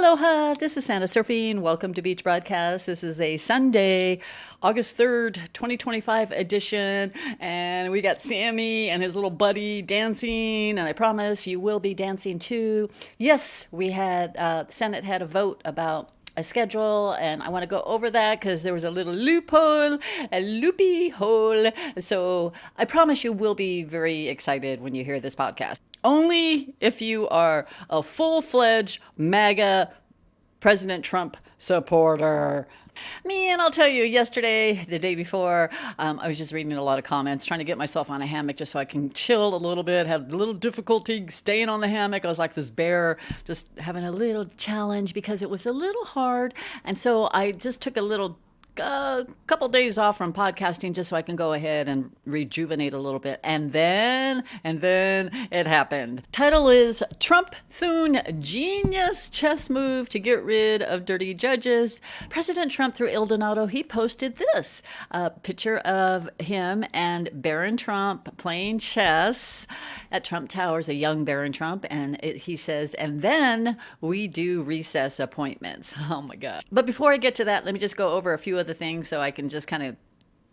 Aloha, this is Santa Surfing. Welcome to Beach Broadcast. This is a Sunday, August 3rd, 2025 edition. And we got Sammy and his little buddy dancing. And I promise you will be dancing too. Yes, we had, Senate had a vote about a schedule, and I want to go over that because there was a little loophole, a loopy hole. So I promise you will be very excited when you hear this podcast. Only if you are a full-fledged MAGA President Trump supporter. Man, I'll tell you, yesterday, the day before, I was just reading a lot of comments, trying to get myself on a hammock just so I can chill a little bit. Had a little difficulty staying on the hammock. I was like this bear, just having a little challenge because it was a little hard. And so I just took a couple days off from podcasting just so I can go ahead and rejuvenate a little bit. And then it happened. Title is Trump Thune Genius Chess Move to Get Rid of Dirty Judges. President Trump through El Donato, he posted this, a picture of him and Baron Trump playing chess at Trump Towers, a young Baron Trump. And he says, and then we do recess appointments. Oh my God. But before I get to that, let me just go over a few of the things so I can just kind of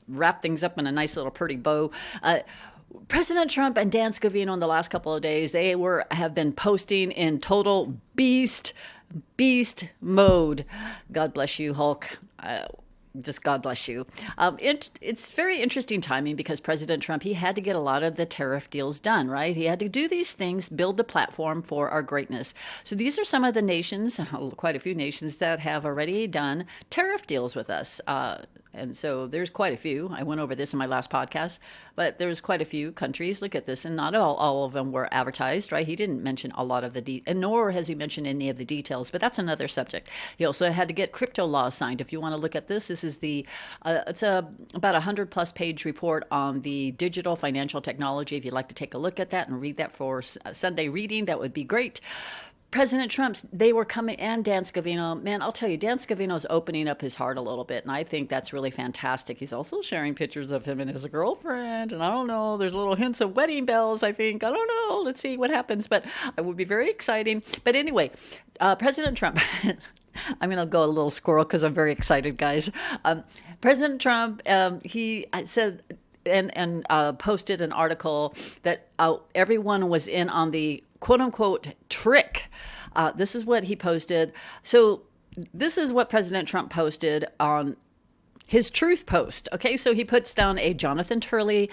wrap things up in a nice little pretty bow. President Trump and Dan Scavino in the last couple of days, they have been posting in total beast mode. God bless you, Hulk. Just God bless you. It's very interesting timing because President Trump, he had to get a lot of the tariff deals done, right? He had to do these things, build the platform for our greatness. So these are some of the nations, quite a few nations that have already done tariff deals with us. And so there's quite a few. I went over this in my last podcast, but there's quite a few countries. Look at this, and not all of them were advertised, right? He didn't mention a lot of the and nor has he mentioned any of the details, but that's another subject. He also had to get crypto laws signed. If you want to look at this, this is the it's about 100+ page report on the digital financial technology. If you'd like to take a look at that and read that for Sunday reading, that would be great. President Trump's, they were coming, and Dan Scavino, man, I'll tell you, Dan Scavino's opening up his heart a little bit, and I think that's really fantastic. He's also sharing pictures of him and his girlfriend, and I don't know, there's little hints of wedding bells, I think. I don't know, let's see what happens, but it would be very exciting. But anyway, President Trump, I'm going to go a little squirrel because I'm very excited, guys. President Trump, he said and posted an article that everyone was in on the quote-unquote trick. This is what he posted. So this is what President Trump posted on his truth post. Okay, so he puts down a Jonathan Turley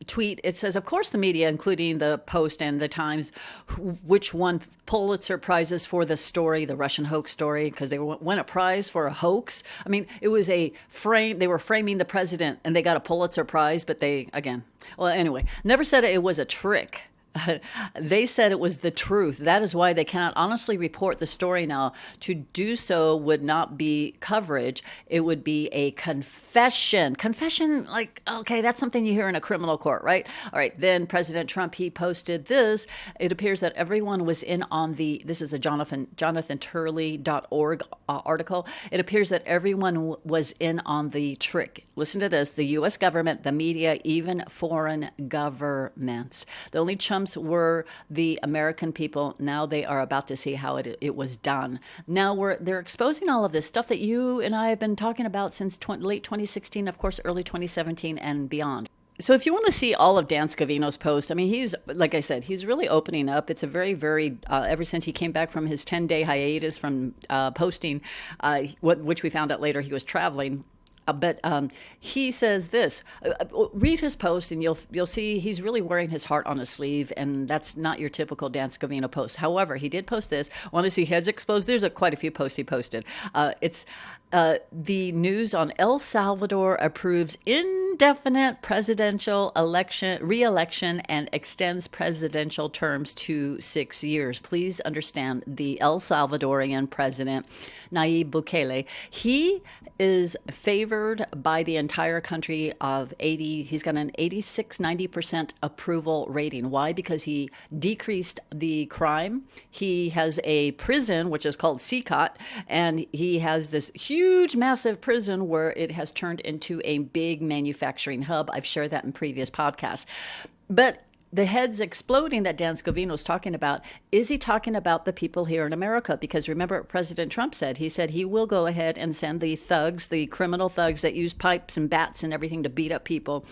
tweet. It says, of course, the media, including the Post and the Times, which won Pulitzer Prizes for the story, the Russian hoax story, because they won a prize for a hoax. I mean, it was a frame. They were framing the president, and they got a Pulitzer Prize, but anyway, never said it was a trick. They said it was the truth. That is why they cannot honestly report the story now. To do so would not be coverage. It would be a confession. Confession, like, okay, that's something you hear in a criminal court, right? All right, then President Trump, he posted this. It appears that everyone was in on this is a jonathanturley.org article. It appears that everyone was in on the trick. Listen to this. The U.S. government, the media, even foreign governments. The only chumps were the American people. Now they are about to see how it was done. Now they're exposing all of this stuff that you and I have been talking about since late 2016, of course, early 2017 and beyond. So if you want to see all of Dan Scavino's posts, I mean, he's, like I said, he's really opening up. It's a very, very, ever since he came back from his 10-day hiatus from posting, which we found out later he was traveling. But he says this, read his post and you'll see he's really wearing his heart on his sleeve, and that's not your typical Dan Scavino post. However, he did post this. Want to see heads exposed? There's quite a few posts he posted. It's the news on El Salvador approves indefinite presidential re-election and extends presidential terms to 6 years. Please understand, the El Salvadorian president, Nayib Bukele, he is favored by the entire country of 80. He's got an 86-90% approval rating. Why? Because he decreased the crime. He has a prison, which is called CCOT, and he has this huge, massive prison where it has turned into a big manufacturing hub. I've shared that in previous podcasts. But the heads exploding that Dan Scavino is talking about, is he talking about the people here in America? Because remember what President Trump said. He said he will go ahead and send the thugs, the criminal thugs that use pipes and bats and everything to beat up people.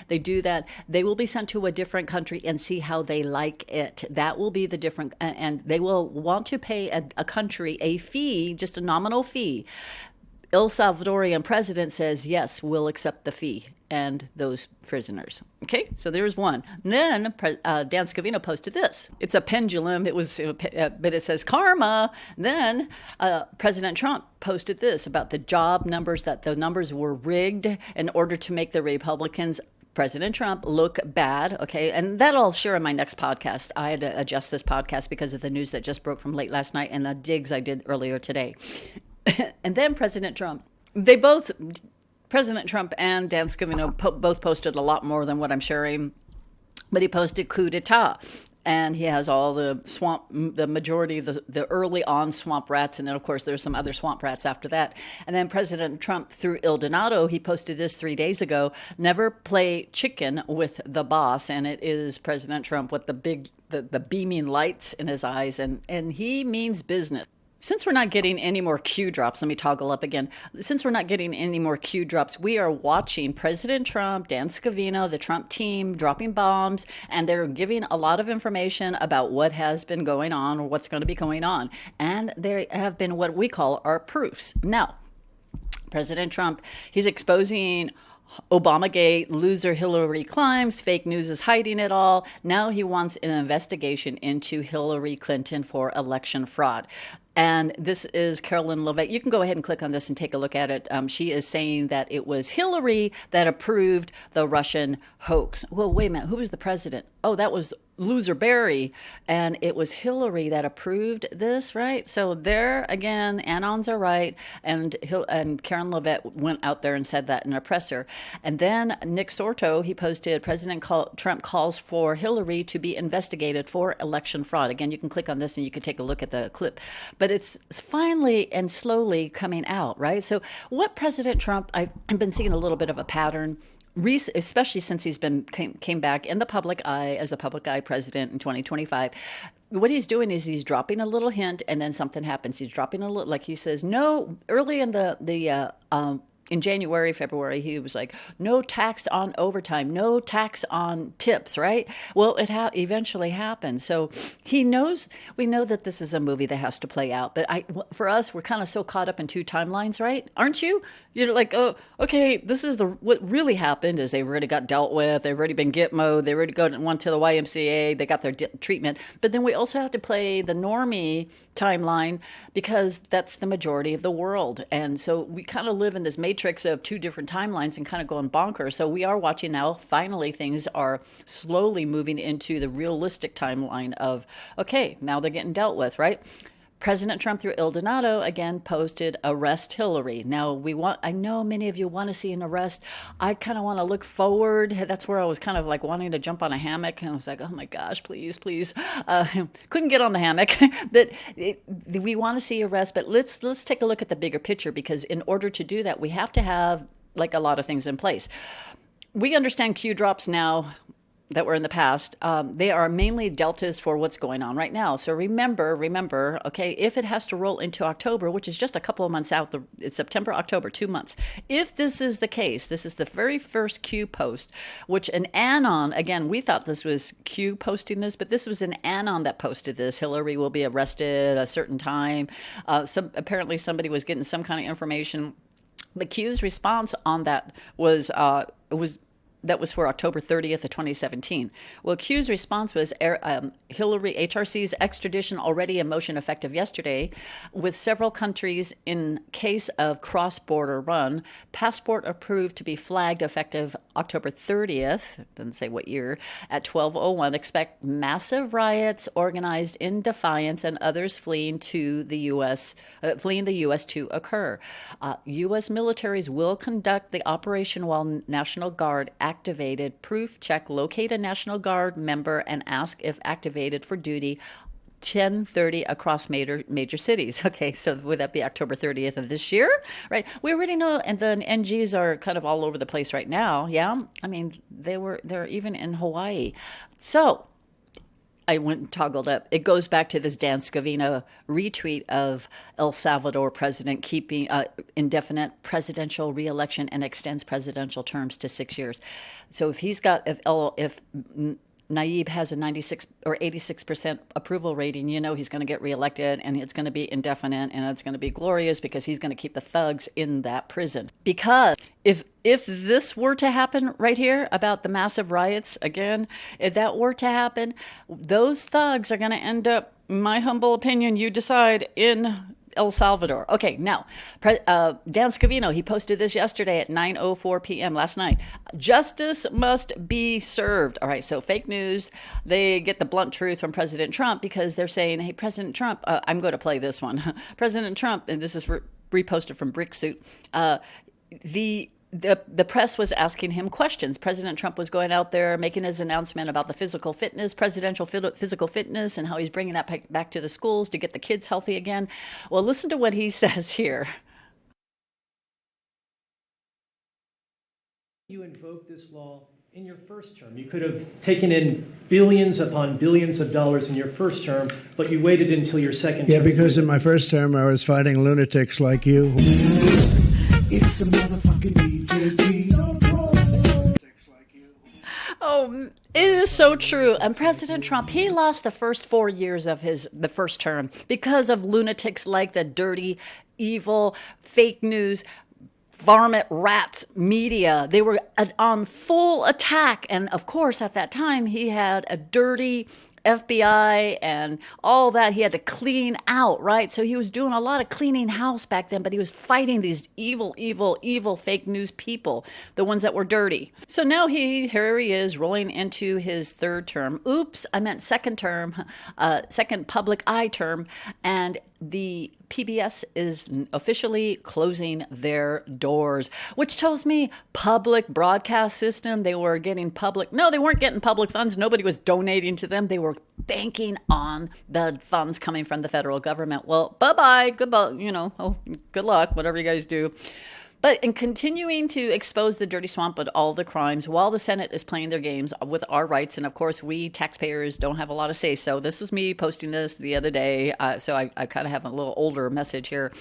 They do that. They will be sent to a different country and see how they like it. That will be the different, and they will want to pay a country a fee, just a nominal fee. El Salvadorian president says, yes, we'll accept the fee and those prisoners. Okay, so there's one. And then Dan Scavino posted this. It's a pendulum. It was, but it says karma. Then President Trump posted this about the job numbers, that the numbers were rigged in order to make the Republicans, President Trump, look bad. Okay, and that I'll share in my next podcast. I had to adjust this podcast because of the news that just broke from late last night and the digs I did earlier today. And then President Trump, President Trump and Dan Scavino both posted a lot more than what I'm sharing, but he posted coup d'etat. And he has all the majority of the early on swamp rats. And then, of course, there's some other swamp rats after that. And then President Trump, through Il Donato, he posted this 3 days ago, never play chicken with the boss. And it is President Trump with the beaming lights in his eyes. And he means business. Since we're not getting any more Q drops, let me toggle up again. Since we're not getting any more Q drops, we are watching President Trump, Dan Scavino, the Trump team dropping bombs, and they're giving a lot of information about what has been going on or what's going to be going on. And there have been what we call our proofs. Now, President Trump, he's exposing Obamagate, loser Hillary climbs, fake news is hiding it all. Now he wants an investigation into Hillary Clinton for election fraud. And this is Carolyn Lovett. You can go ahead and click on this and take a look at it. She is saying that it was Hillary that approved the Russian hoax. Well, wait a minute. Who was the president? Oh, that was loser Barry. And it was Hillary that approved this, right? So there again, Anons are right. And Karen Lovett went out there and said that in a presser. And then Nick Sorto, he posted, President Trump calls for Hillary to be investigated for election fraud. Again, you can click on this and you can take a look at the clip. But it's finally and slowly coming out, right? So what President Trump, I've been seeing a little bit of a pattern, especially since he's came back in the public eye as the public eye president in 2025. What he's doing is he's dropping a little hint and then something happens. He's dropping a little, like he says, no, early in in January, February, he was like, no tax on overtime, no tax on tips, right? Well, it eventually happened. So we know that this is a movie that has to play out. But for us, we're kind of so caught up in two timelines, right? Aren't you? You're like, oh, okay, this is what really happened is they've already got dealt with. They've already been gitmoed. They already went to the YMCA. They got their treatment. But then we also have to play the normie timeline because that's the majority of the world. And so we kind of live in this matrix of two different timelines and kind of going bonkers. So we are watching now, finally, things are slowly moving into the realistic timeline of, okay, now they're getting dealt with, right? President Trump, through Il Donato, again, posted, arrest Hillary. Now, I know many of you want to see an arrest. I kind of want to look forward. That's where I was kind of like wanting to jump on a hammock. And I was like, oh my gosh, please, please. Couldn't get on the hammock. But we want to see arrest. But let's take a look at the bigger picture, because in order to do that, we have to have like a lot of things in place. We understand Q drops now that were in the past. They are mainly deltas for what's going on right now. So remember, okay, if it has to roll into October, which is just a couple of months out, it's September, October, 2 months. If this is the case, this is the very first Q post, which an Anon, again, we thought this was Q posting this, but this was an Anon that posted this. Hillary will be arrested at a certain time. Apparently somebody was getting some kind of information. The Q's response on that was that was for October 30th of 2017. Well, Q's response was Hillary, HRC's extradition already in motion effective yesterday, with several countries in case of cross-border run. Passport approved to be flagged effective October 30th, doesn't say what year, at 12:01. Expect massive riots organized in defiance and others fleeing the U.S. to occur. U.S. militaries will conduct the operation while National Guard activated. Proof check, locate a National Guard member and ask if activated for duty 10:30 across major cities. Okay, so would that be October 30th of this year? Right. We already know, and the NGs are kind of all over the place right now. Yeah. I mean, they're even in Hawaii. So I went and toggled up. It goes back to this Dan Scavino retweet of El Salvador president keeping indefinite presidential reelection and extends presidential terms to 6 years. So if Nayib has a 96 or 86% approval rating, you know he's going to get reelected, and it's going to be indefinite, and it's going to be glorious because he's going to keep the thugs in that prison. Because if this were to happen right here about the massive riots again, if that were to happen, those thugs are going to end up, in my humble opinion, you decide, in El Salvador. Okay, now, Dan Scavino, he posted this yesterday at 9:04 p.m. last night. Justice must be served. All right, so fake news. They get the blunt truth from President Trump because they're saying, hey, President Trump, I'm going to play this one. President Trump, and this is reposted from Bricksuit, the press was asking him questions. President Trump was going out there making his announcement about the presidential physical fitness, and how he's bringing that back to the schools to get the kids healthy again. Well, listen to what he says here. You invoked this law in your first term. You could have taken in billions upon billions of dollars in your first term, but you waited until your second term. Yeah, because in my first term I was fighting lunatics like you. It's the motherfucking DJG. Oh, it is so true. And President Trump, he lost the first 4 years of the first term because of lunatics like the dirty, evil, fake news, varmint rat media. They were on full attack. And of course, at that time, he had a dirty FBI and all that he had to clean out, right? So he was doing a lot of cleaning house back then, but he was fighting these evil, evil, evil fake news people, the ones that were dirty. So now here he is rolling into his third term. Oops, I meant second term, second public eye term, and the PBS is officially closing their doors, which tells me public broadcast system, they were getting no, they weren't getting public funds. Nobody was donating to them. They were banking on the funds coming from the federal government. Well, bye-bye, goodbye, good luck, whatever you guys do. But in continuing to expose the dirty swamp with all the crimes while the Senate is playing their games with our rights, and of course we taxpayers don't have a lot of say. So this was me posting this the other day. So I kind of have a little older message here.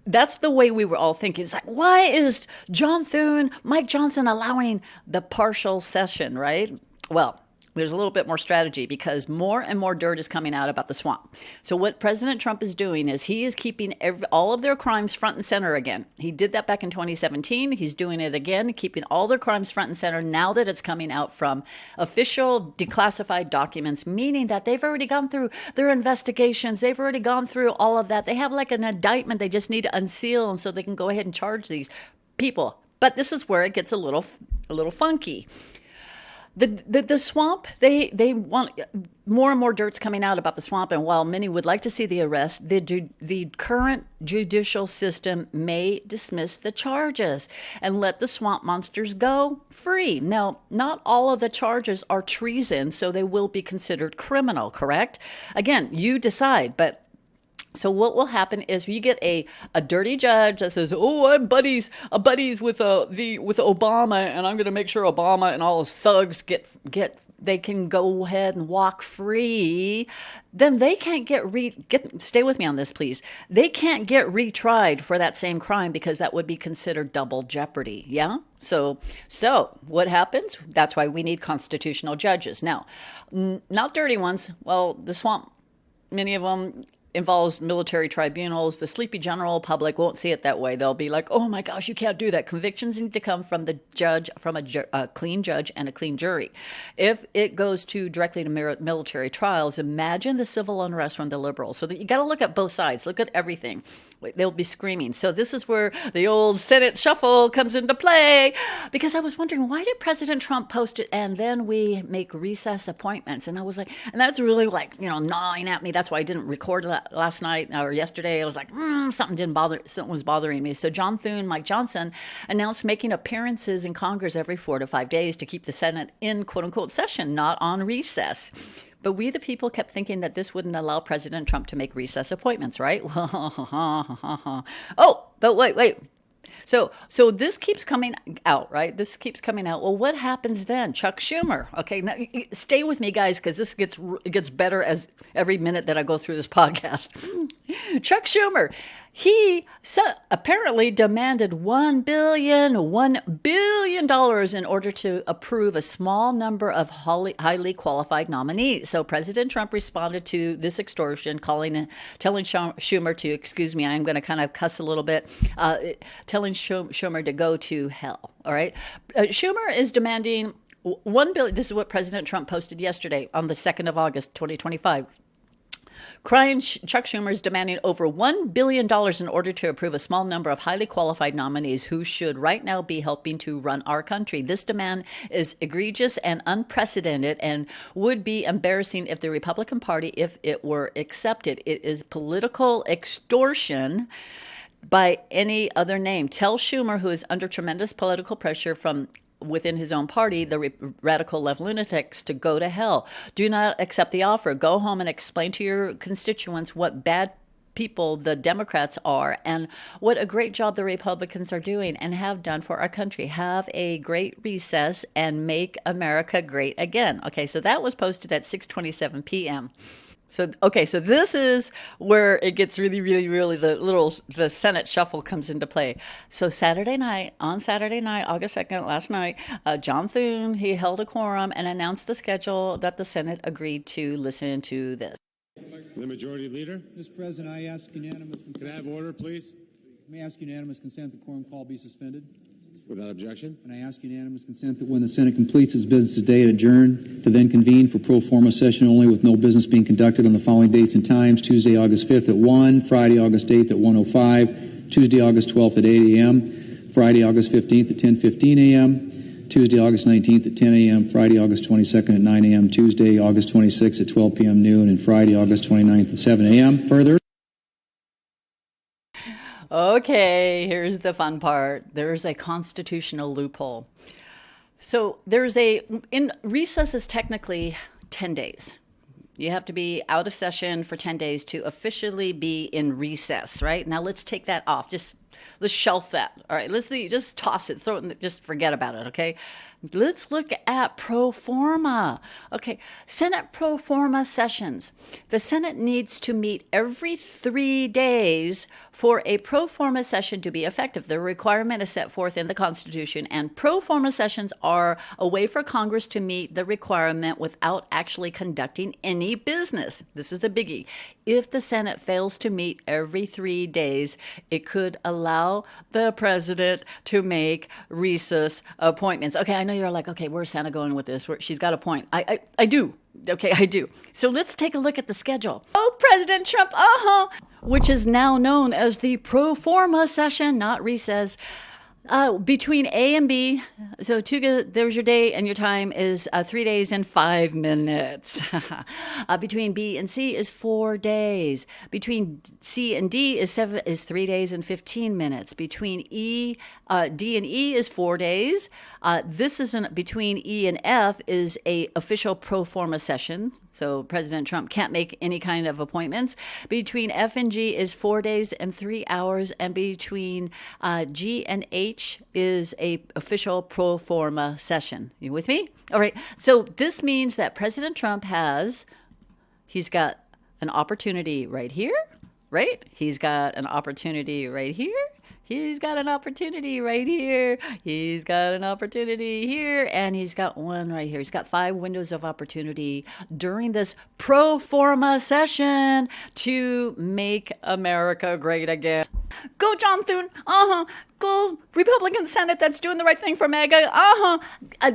That's the way we were all thinking. It's like, why is John Thune, Mike Johnson allowing the partial session, right? Well, there's a little bit more strategy because more and more dirt is coming out about the swamp. So what President Trump is doing is he is keeping all of their crimes front and center again. He did that back in 2017. He's doing it again, keeping all their crimes front and center now that it's coming out from official declassified documents, meaning that they've already gone through their investigations. They've already gone through all of that. They have like an indictment they just need to unseal, and so they can go ahead and charge these people. But this is where it gets a little funky. The swamp, they want more and more dirt's coming out about the swamp, and while many would like to see the arrest, the current judicial system may dismiss the charges and let the swamp monsters go free. Now, not all of the charges are treason, so they will be considered criminal, correct? Again, you decide, but so what will happen is you get a dirty judge that says, "Oh, I'm buddies with Obama, and I'm going to make sure Obama and all his thugs they can go ahead and walk free." Then they can't stay with me on this, please. They can't get retried for that same crime because that would be considered double jeopardy. Yeah. So what happens? That's why we need constitutional judges. Now, not dirty ones. Well, the swamp, many of them involves military tribunals. The sleepy general public won't see it that way. They'll be like, oh my gosh, you can't do that. Convictions need to come from the judge, from a clean judge and a clean jury. If it goes directly to military trials, imagine the civil unrest from the liberals. So that you got to look at both sides, look at everything. They'll be screaming. So this is where the old Senate shuffle comes into play, because I was wondering, why did President Trump post it and then we make recess appointments? And I was like, and that's really like, gnawing at me. That's why I didn't record last night or yesterday. I was like, something was bothering me. So John Thune, Mike Johnson announced making appearances in Congress every 4 to 5 days to keep the Senate in quote unquote session, not on recess. But we, the people, kept thinking that this wouldn't allow President Trump to make recess appointments, right? Oh, but wait. So this keeps coming out, right? This keeps coming out. Well, what happens then? Chuck Schumer. Okay, now stay with me, guys, because this gets better as every minute that I go through this podcast. Chuck Schumer, he apparently demanded $1 billion in order to approve a small number of highly qualified nominees. So President Trump responded to this extortion, telling Schumer to, excuse me, I'm going to kind of cuss a little bit, telling Schumer to go to hell. All right. Schumer is demanding $1 billion. This is what President Trump posted yesterday on the 2nd of August, 2025. Crying Chuck Schumer is demanding over $1 billion in order to approve a small number of highly qualified nominees who should right now be helping to run our country. This demand is egregious and unprecedented and would be embarrassing if the Republican Party, if it were accepted. It is political extortion by any other name. Tell Schumer, who is under tremendous political pressure from within his own party, the radical left lunatics, to go to hell. Do not accept the offer. Go home and explain to your constituents what bad people the Democrats are and what a great job the Republicans are doing and have done for our country. Have a great recess and make America great again. Okay, so that was posted at 6:27 p.m. So this is where it gets really, the Senate shuffle comes into play. So on Saturday night, August 2nd, last night, John Thune, he held a quorum and announced the schedule that the Senate agreed to listen to this. The Majority Leader. Mr. President, I ask unanimous consent. Can I have order, please? May I ask unanimous consent the quorum call be suspended? Without objection. And I ask unanimous consent that when the Senate completes its business today, it adjourn to then convene for pro forma session only with no business being conducted on the following dates and times: Tuesday, August 5th at 1, Friday, August 8th at 1:05, Tuesday, August 12th at 8 a.m., Friday, August 15th at 10:15 a.m., Tuesday, August 19th at 10 a.m., Friday, August 22nd at 9 a.m., Tuesday, August 26th at 12 p.m. noon, and Friday, August 29th at 7 a.m. Further. Okay, here's the fun part. There's a constitutional loophole. So recess is technically 10 days. You have to be out of session for 10 days to officially be in recess, right? Now let's take that off. Let's shelf that. All right, just toss it, throw it, just forget about it, okay? Let's look at pro forma. Okay, Senate pro forma sessions. The Senate needs to meet every 3 days for a pro forma session to be effective. The requirement is set forth in the Constitution, and pro forma sessions are a way for Congress to meet the requirement without actually conducting any business. This is the biggie. If the Senate fails to meet every 3 days, it could allow the president to make recess appointments. Okay, I know you're like, okay, where's Santa going with this? She's got a point. I do. Okay, I do. So let's take a look at the schedule. Oh, President Trump, which is now known as the pro forma session, not recess. Between A and B, so there's your day, and your time is 3 days and 5 minutes. Between B and C is 4 days. Between C and D is 3 days and 15 minutes. Between D and E is 4 days. Between E and F is a official pro forma session. So President Trump can't make any kind of appointments. Between F and G is 4 days and 3 hours, and between G and H is a official pro forma session. You with me? All right. So this means that President Trump he's got an opportunity right here, right? He's got an opportunity right here. He's got an opportunity right here. He's got an opportunity here. And he's got one right here. He's got 5 windows of opportunity during this pro forma session to make America great again. Go, John Thune. Go, Republican Senate that's doing the right thing for MAGA.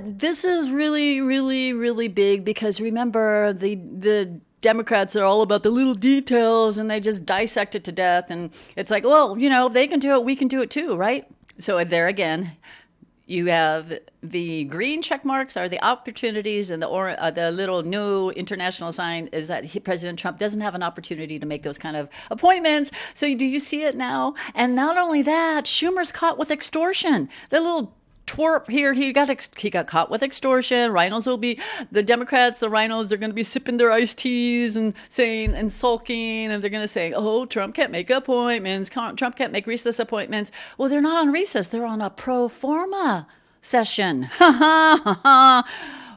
This is really, really, really big because remember, the Democrats are all about the little details and they just dissect it to death. And it's like, well, they can do it, we can do it too, right? So there again, you have the green check marks are the opportunities, and the little new international sign is that President Trump doesn't have an opportunity to make those kind of appointments. So do you see it now? And not only that, Schumer's caught with extortion. The little twerp here. He got caught with extortion. Rhinos will be, the Democrats, the rhinos, they're going to be sipping their iced teas and saying and sulking, and they're going to say, oh, Trump can't make appointments. Trump can't make recess appointments. Well, they're not on recess. They're on a pro forma session. Ha ha ha ha.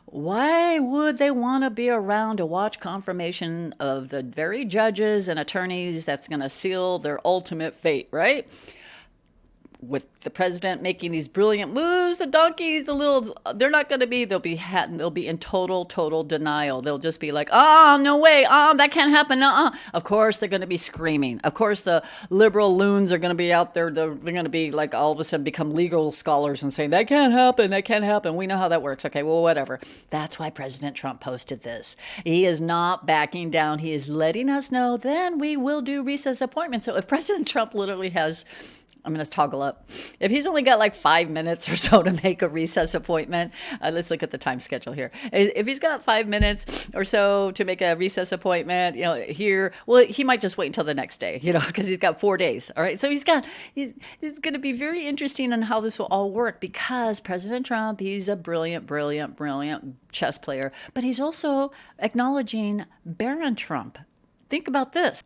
Why would they want to be around to watch confirmation of the very judges and attorneys that's going to seal their ultimate fate, right? With the president making these brilliant moves, the donkeys, they're not going to be, they'll be in total denial. They'll just be like, oh, no way. Oh, that can't happen. Of course, they're going to be screaming. Of course, the liberal loons are going to be out there. They're going to be like, all of a sudden become legal scholars and saying, that can't happen. That can't happen. We know how that works. Okay, well, whatever. That's why President Trump posted this. He is not backing down. He is letting us know, then we will do recess appointments. So if President Trump literally has, I'm going to toggle up. If he's only got like 5 minutes or so to make a recess appointment, let's look at the time schedule here. If he's got 5 minutes or so to make a recess appointment, here, well, he might just wait until the next day, because he's got 4 days. All right. So it's going to be very interesting on how this will all work, because President Trump, he's a brilliant chess player, but he's also acknowledging Baron Trump. Think about this.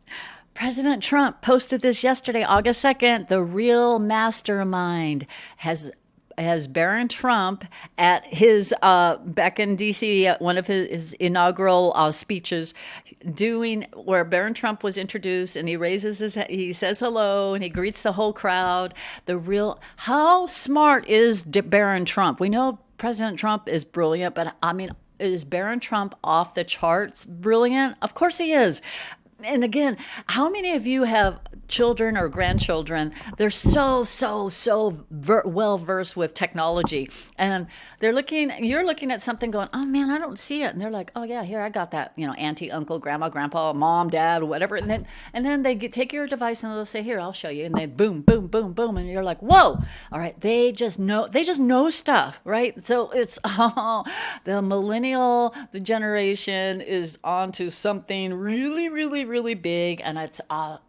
President Trump posted this yesterday, August 2nd. The real mastermind has Baron Trump at his back in D.C. at one of his inaugural speeches, where Baron Trump was introduced, and he says hello and he greets the whole crowd. How smart is Baron Trump? We know President Trump is brilliant, but I mean, is Baron Trump off the charts brilliant? Of course he is. And again, how many of you have children or grandchildren? They're so well versed with technology, and you're looking at something going, oh man, I don't see it. And they're like, oh yeah, here, I got that, auntie, uncle, grandma, grandpa, mom, dad, whatever. And then they take your device and they'll say, here, I'll show you. And they boom, boom, boom, boom. And you're like, whoa, all right. They just know stuff, right? So it's, the millennial, the generation is onto something really big, and it's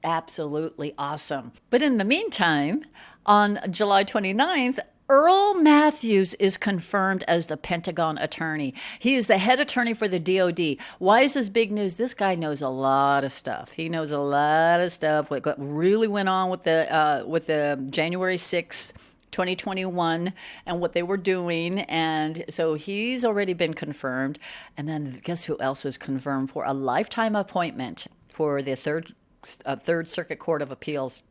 absolutely awesome. But in the meantime, on July 29th, Earl Matthews is confirmed as the Pentagon attorney. He is the head attorney for the DOD. Why is this big news? This guy knows a lot of stuff. He knows a lot of stuff. What really went on with the January 6th 2021 and what they were doing. And so he's already been confirmed. And then guess who else is confirmed for a lifetime appointment for the Third Circuit Court of Appeals?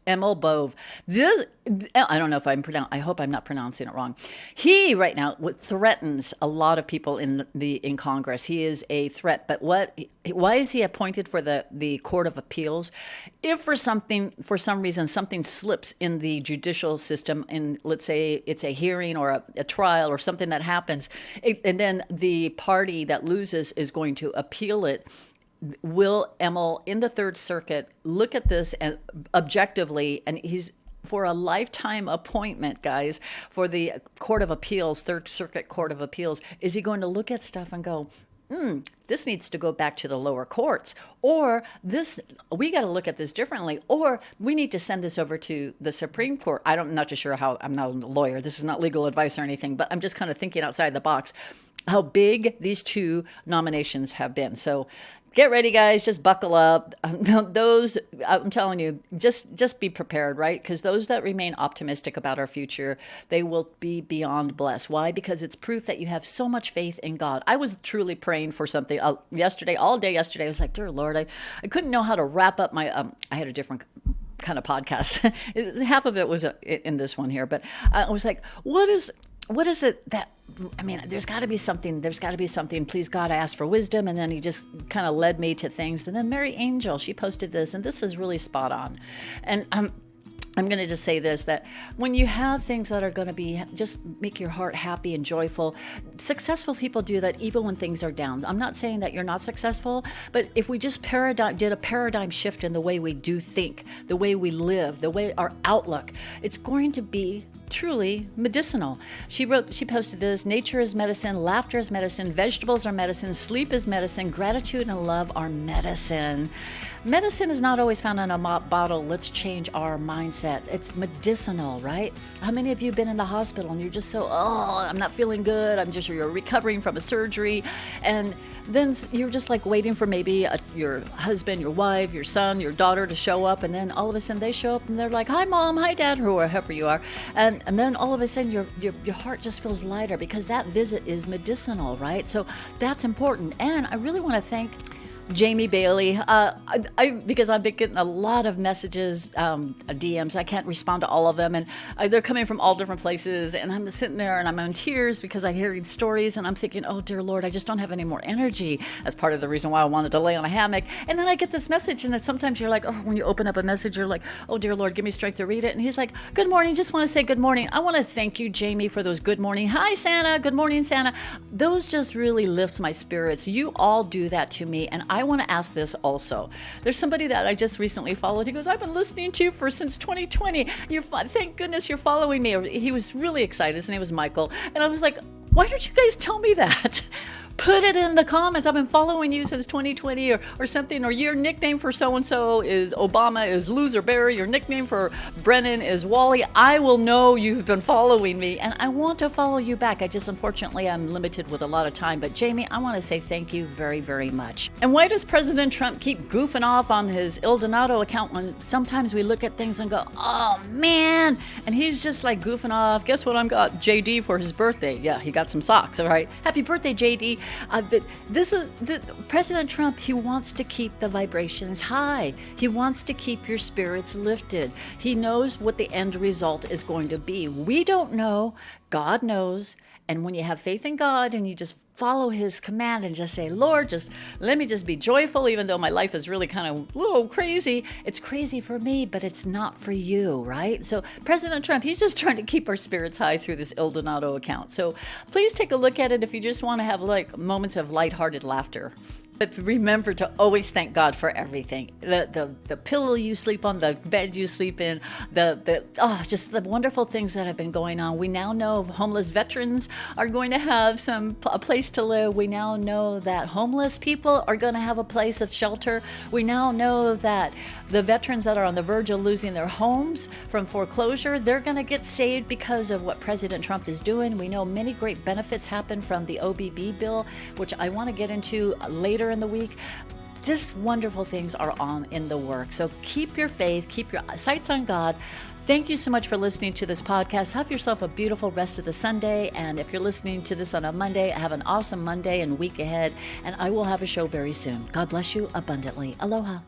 Emil Bove. I don't know if I hope I'm not pronouncing it wrong. He right now threatens a lot of people in Congress. He is a threat. But why is he appointed for the Court of Appeals? If for some reason something slips in the judicial system, and let's say it's a hearing or a trial or something that happens, and then the party that loses is going to appeal it, will Emil in the Third Circuit look at this and objectively, and he's for a lifetime appointment, guys, for the Court of Appeals, Third Circuit Court of Appeals, is he going to look at stuff and go, this needs to go back to the lower courts, or we got to look at this differently, or we need to send this over to the Supreme Court. I'm not just sure how, I'm not a lawyer, this is not legal advice or anything, but I'm just kind of thinking outside the box, how big these two nominations have been. So get ready, guys. Just buckle up. Those, I'm telling you, just be prepared, right? Because those that remain optimistic about our future, they will be beyond blessed. Why? Because it's proof that you have so much faith in God. I was truly praying for something yesterday, all day yesterday. I was like, dear Lord, I couldn't know how to wrap up my, I had a different kind of podcast. Half of it was in this one here, but I was like, what is it that, I mean, there's got to be something. Please, God, I asked for wisdom. And then he just kind of led me to things. And then Mary Angel, she posted this, and this is really spot on. And I'm going to just say this, that when you have things that are going to be, just make your heart happy and joyful, successful people do that even when things are down. I'm not saying that you're not successful, but if we just did a paradigm shift in the way we do think, the way we live, the way our outlook, it's going to be truly medicinal. She posted this: nature is medicine, laughter is medicine, vegetables are medicine, sleep is medicine, gratitude and love are medicine. Medicine is not always found in a bottle. Let's change our mindset. It's medicinal, right? How many of you have been in the hospital and you're just so, I'm not feeling good. You're recovering from a surgery. And then you're just like waiting for maybe your husband, your wife, your son, your daughter to show up. And then all of a sudden they show up and they're like, hi, mom, hi, dad, whoever you are. And then all of a sudden your heart just feels lighter because that visit is medicinal, right? So that's important. And I really want to thank Jamie Bailey, because I've been getting a lot of messages, DMs. I can't respond to all of them, and they're coming from all different places. And I'm sitting there and I'm in tears because I hear these stories, and I'm thinking, oh dear Lord, I just don't have any more energy. That's part of the reason why I wanted to lay on a hammock. And then I get this message, and then sometimes you're like, when you open up a message, you're like, oh dear Lord, give me strength to read it. And he's like, good morning. Just want to say good morning. I want to thank you, Jamie, for those good morning. Hi, Santa. Good morning, Santa. Those just really lift my spirits. You all do that to me, and I want to ask this also. There's somebody that I just recently followed. He goes, I've been listening to you since 2020. Thank goodness you're following me. He was really excited. His name was Michael. And I was like, why don't you guys tell me that? Put it in the comments. I've been following you since 2020 or something. Or your nickname for so-and-so is Obama is Loser Barry. Your nickname for Brennan is Wally. I will know you've been following me, and I want to follow you back. Unfortunately, I'm limited with a lot of time. But Jamie, I want to say thank you very, very much. And why does President Trump keep goofing off on his Il Donato account when sometimes we look at things and go, oh man, and he's just like goofing off. Guess what? I got JD for his birthday. Yeah, he got some socks. All right. Happy birthday, JD. President Trump, he wants to keep the vibrations high. He wants to keep your spirits lifted. He knows what the end result is going to be. We don't know. God knows. And when you have faith in God and you just follow his command and just say, Lord, just let me just be joyful, even though my life is really kind of a little crazy. It's crazy for me, but it's not for you, right? So President Trump, he's just trying to keep our spirits high through this Il Donato account. So please take a look at it if you just want to have like moments of lighthearted laughter. But remember to always thank God for everything. The pillow you sleep on, the bed you sleep in, just the wonderful things that have been going on. We now know homeless veterans are going to have a place to live. We now know that homeless people are going to have a place of shelter. We now know that the veterans that are on the verge of losing their homes from foreclosure, they're going to get saved because of what President Trump is doing. We know many great benefits happen from the OBB bill, which I want to get into later in the week. Just wonderful things are in the works. So keep your faith, keep your sights on God. Thank you so much for listening to this podcast. Have yourself a beautiful rest of the Sunday. And if you're listening to this on a Monday, have an awesome Monday and week ahead. And I will have a show very soon. God bless you abundantly. Aloha.